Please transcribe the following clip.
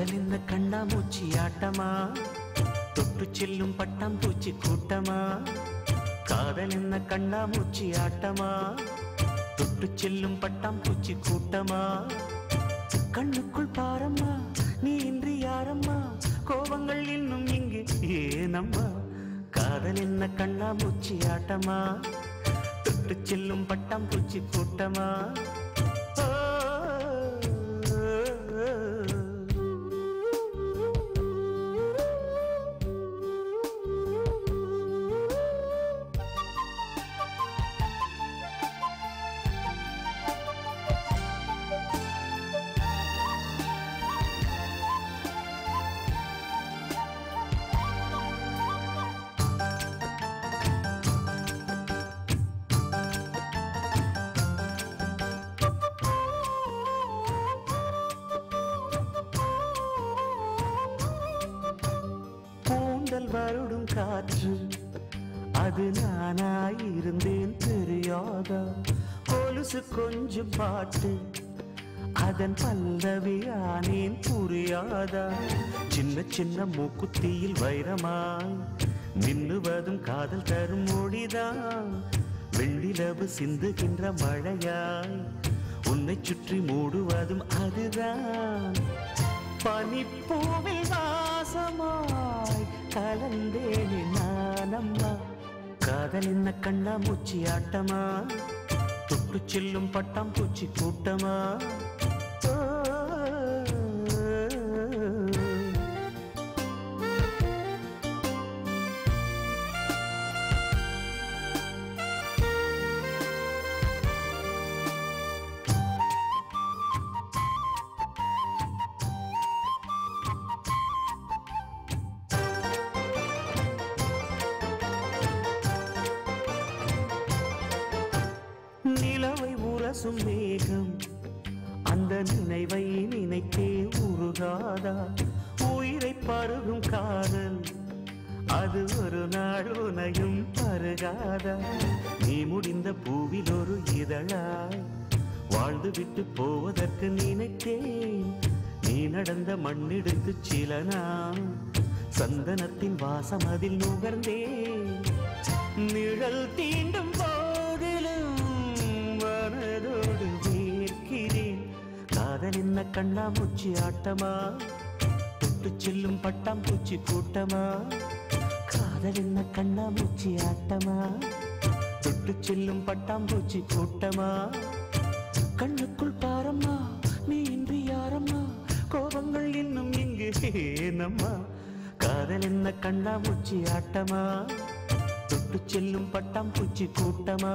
காதல் என்ன கண்ணாமூச்சி ஆட்டமா, தொட்டு செல்லும் பட்டாம்பூச்சி கூட்டமா. காதல் என்ன கண்ணாமூச்சி ஆட்டமா, தொட்டு செல்லும் பட்டாம்பூச்சி கூட்டமா. கண்ணுக்குள் பாரம்மா நீ இன்றி யாரம்மா, கோபங்கள் இன்னும் இங்கு ஏனம்மா. காதல் என்ன கண்ணாமூச்சி ஆட்டமா, தொட்டு செல்லும் பட்டாம்பூச்சி கூட்டமா. வருடும் காற்று அது நானாயிருந்தேன் தெரியாதா, கொலுசு கொஞ்சம் பாட்டு அதன் பல்லவியானேன் புரியாதா. சின்ன சின்ன மூக்குத்தியில் வைரமாய் மின்னுவதும் காதல் தரும் மொழிதான், வெள்ளிலவு சிந்துகின்ற மழையாய் உன்னை சுற்றி மூடுவதும் அதுதான். பனிப்பூவில் வாசமாய் கலந்தேனே நானம்மா. காதல் என்ன கண்ணாமூச்சி ஆட்டமா, தொட்டு செல்லும் பட்டாம்பூச்சி கூட்டமா. நிலவை உரசும் மேகம் அந்த நினைவை நினைத்தே உருகாதா, உயிரை பருகும் காதல் அது ஒரு நாள் உனையும் பருகாதா. நீ முடிந்த பூவில் ஒரு இதழாய் வாழ்ந்து விட்டு போவதற்கு நினைத்தேன், நீ நடந்த மண்ணெடுத்து சில நாள் சந்தனத்தின் வாசம் அதில் நுகர்ந்தேன். நிழல் தீண்டும் மனதோடு வேர்க்கிறேன். காதல் என்ன கண்ணாமூச்சி ஆட்டமா, தொட்டு செல்லும் பட்டாம்பூச்சி கூட்டமா. காதல் என்ன கண்ணாமூச்சி ஆட்டமா, தொட்டு செல்லும் பட்டாம்பூச்சி கூட்டமா. கண்ணுக்குள் பாரம்மா நீ இன்றி யாரம்மா, கோபங்கள் இன்னும் இங்கு ஏனம்மா. காதல் என்ன கண்ணாமூச்சி ஆட்டமா, தொட்டு செல்லும் பட்டாம்பூச்சி கூட்டமா.